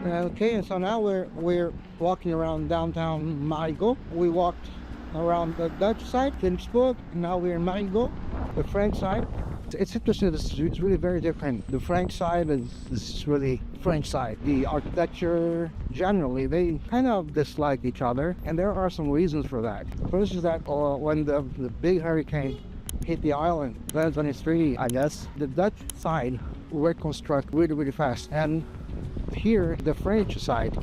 Okay, and so now we're walking around downtown Marigot. We walked around the Dutch side, Finchburg, and now we're in Marigot, the French side. It's interesting. It's really very different. The French side is really French side. The architecture, generally, they kind of dislike each other, and there are some reasons for that. First is that when the big hurricane hit the island, 2023, I guess, the Dutch side reconstruct really fast, and here the French side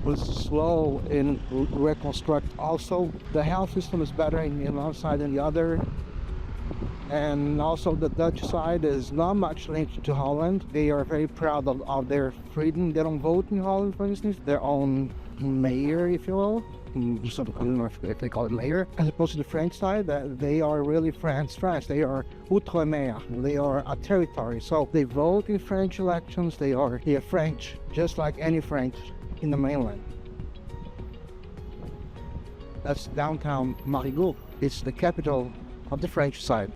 was slow in reconstruct. Also, the health system is better in one side than the other. And also the Dutch side is not much linked to Holland. They are very proud of their freedom. They don't vote in Holland, for instance. Their own mayor, if you will. So, I don't know if they call it mayor. As opposed to the French side, they are really France. They are outre-mer. They are a territory. So they vote in French elections. They are French, just like any French in the mainland. That's downtown Marigot. It's the capital of the French side.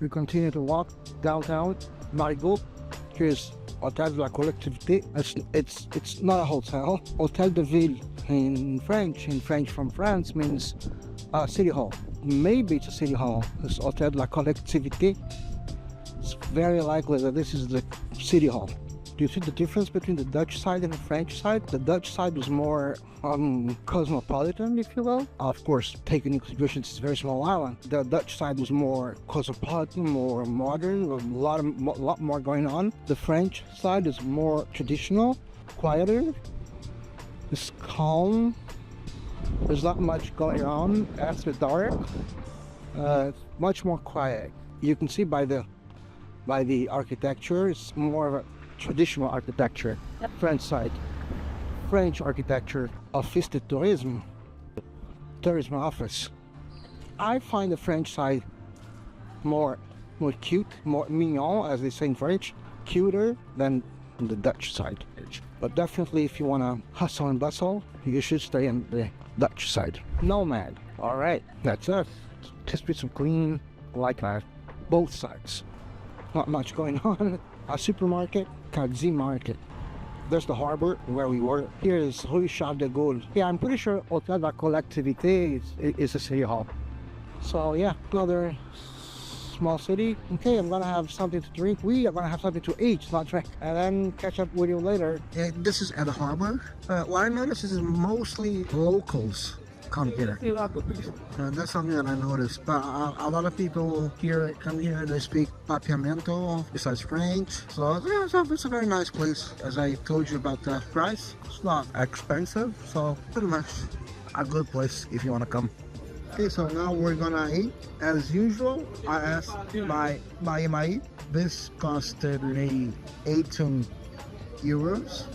We continue to walk downtown Marigot. Here's Hotel de la Collectivité. It's not a hotel. Hotel de Ville in French from France means city hall. Maybe it's a city hall. It's Hotel de la Collectivité. It's very likely that this is the city hall. Do you see the difference between the Dutch side and the French side? The Dutch side was more cosmopolitan, if you will. Of course, taking into consideration it's a very small island. The Dutch side was more cosmopolitan, more modern, a lot more going on. The French side is more traditional, quieter, it's calm. There's not much going on after dark. It's much more quiet. You can see by the architecture, it's more of a traditional architecture. French side, French architecture, office de tourisme, tourism office. I find the French side more cute, more mignon, as they say in French, cuter than the Dutch side. But definitely, if you want to hustle and bustle, you should stay in the Dutch side. Nomad. All right, that's us. Just be some clean, like that. Both sides. Not much going on. A supermarket, Carebbean market. There's the harbor where we were. Here is Rue Charles de Gaulle. Yeah, I'm pretty sure Hotel de la Collectivité is a city hall. So yeah, another small city. Okay, I'm gonna have something to drink. We are gonna have something to eat, not drink, and then catch up with you later. This is at the harbor. What I noticed is mostly locals come here. That's something that I noticed. But a lot of people here come here, they speak Papiamento besides French. So yeah, it's a very nice place. As I told you about the price, it's not expensive. So pretty much a good place if you want to come. Okay, so now we're gonna eat. As usual, I asked my this costed me 18 euros.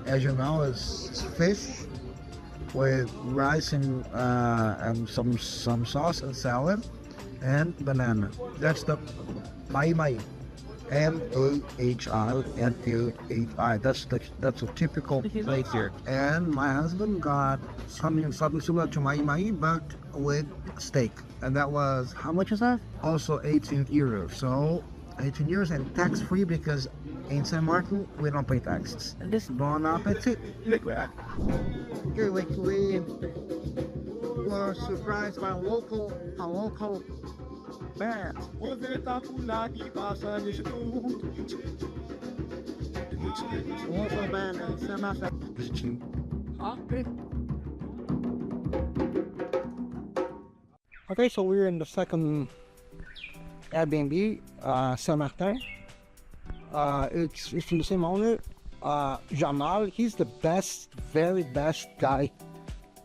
As you know, it's fish with rice and some sauce and salad and banana. That's the mai. M-A-H-I-N-A-H-I. That's a typical plate here. And my husband got something similar to mai, but with steak. And that was, how much is that? Also 18 euros. So 18 euros and tax free because in Saint Martin we don't pay taxes. Bon appetit. Here we were surprised by a local band. Local band in Saint Martin. Okay, so we're in the second Airbnb, Saint Martin. It's from the same owner, Jamal. He's the very best guy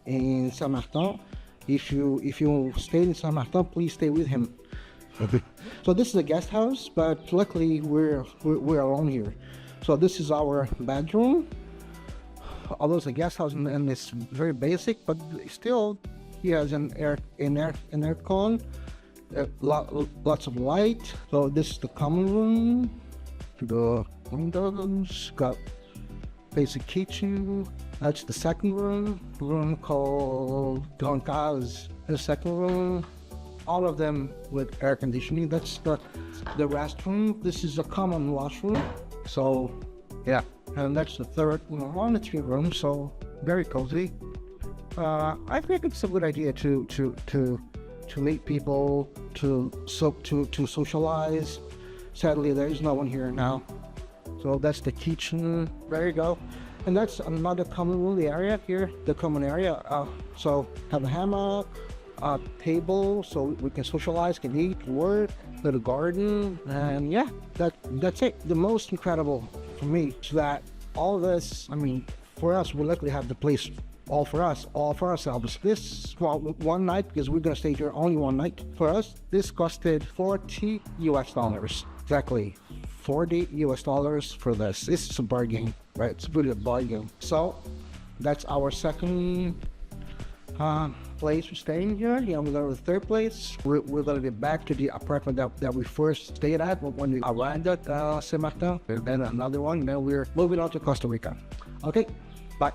in Saint Martin. If you stay in Saint Martin, please stay with him. So this is a guest house, but luckily we're alone here. So this is our bedroom. Although it's a guest house and it's very basic, but still he has an air con, lots of light. So this is the common room. The windows got basic kitchen. That's the second room called Don Carl's. The second room, all of them with air conditioning. That's the restroom. This is a common washroom. So yeah, and that's the third one. It's 3 rooms, so very cozy. I think it's a good idea to meet people, to socialize. Sadly, there is no one here now. So that's the kitchen. There you go. And that's another common area here, the common area. So have a hammock, a table, so we can socialize, can eat, work, little garden, and yeah, that's it. The most incredible for me is that all this, I mean, for us, we luckily have the place all for ourselves. This one night, because we're gonna stay here only one night. For us, this costed $40 US. Exactly, $40 US for this. This is a bargain, right? It's really a bargain. So that's our second place we're staying here. Yeah, we're going to the third place. We're going to get back to the apartment that we first stayed at when we arrived at Saint Martin. And then another one. Then we're moving on to Costa Rica. Okay, bye.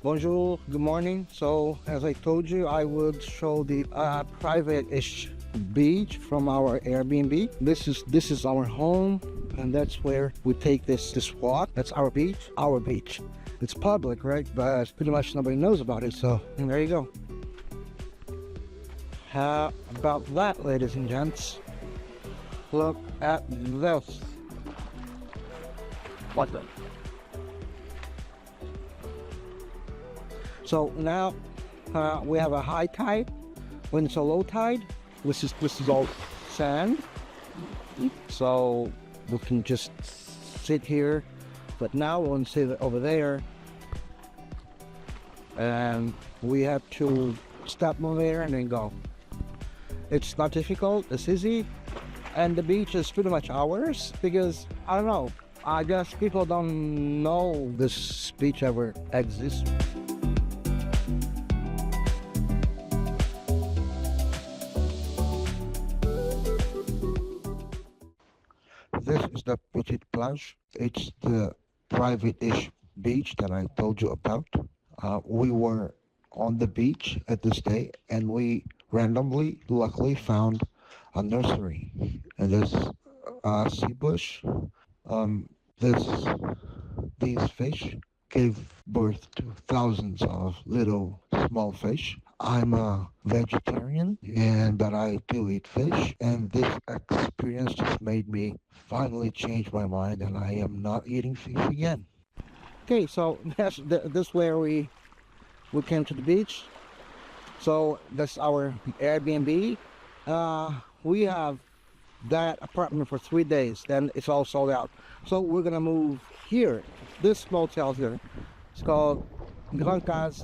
Bonjour, good morning. So as I told you, I would show the private-ish beach from our Airbnb. This is our home, and that's where we take this walk. That's our beach. It's public, right? But pretty much nobody knows about it, so there you go. How about that, ladies and gents? Look at this. What the? So now we have a high tide. When it's a low tide, this is all sand. So we can just sit here. But now we're going to sit over there, and we have to stop over there and then go. It's not difficult, it's easy, and the beach is pretty much ours because, I don't know, I guess people don't know this beach ever exists. This is the Petite Plage. It's the private-ish beach that I told you about. We were on the beach at this day, and we randomly, luckily, found a nursery. And there's a sea bush. These fish gave birth to thousands of little small fish. I'm a vegetarian, but I do eat fish, and this experience just made me finally change my mind, and I am not eating fish again. Okay, so this where we came to the beach. So that's our Airbnb. We have that apartment for 3 days, then it's all sold out. So we're gonna move here, this motel here. It's called Grand Cas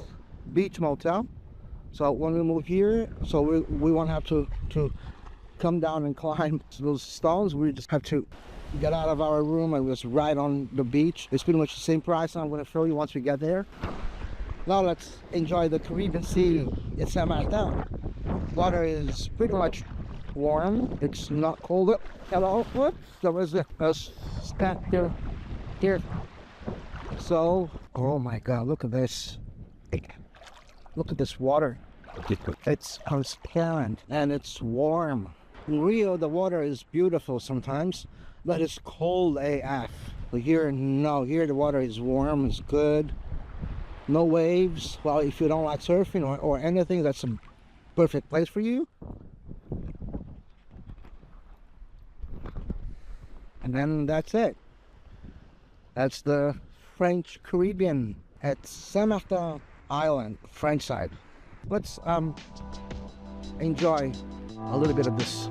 Beach Motel. So when we move here, so we won't have to come down and climb those stones. We just have to get out of our room and just ride on the beach. It's pretty much the same price. I'm going to show you once we get there. Now let's enjoy the Caribbean Sea in Saint Martin. Water is pretty much warm. It's not cold. Hello, whoops, there was a stack there. Here. So, oh my God, look at this. Look at this water. It's transparent and it's warm. In Rio, the water is beautiful sometimes, but it's cold AF. But here, no. Here the water is warm, it's good. No waves. Well, if you don't like surfing or anything, that's a perfect place for you. And then that's it. That's the French Caribbean at Saint Martin Island, French side. Let's enjoy a little bit of this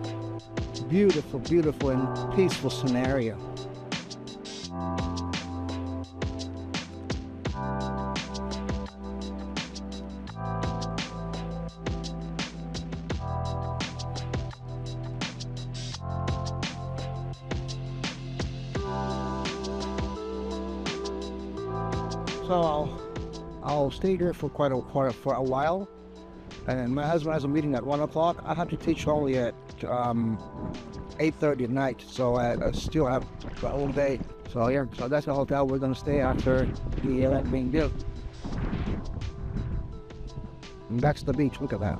beautiful and peaceful scenario. So I'll stay here for quite a while, and my husband has a meeting at 1 o'clock. I have to teach only at 8:30 at night, so I still have the whole day. So yeah, so that's the hotel we're gonna stay after the event being built. And that's the beach. Look at that.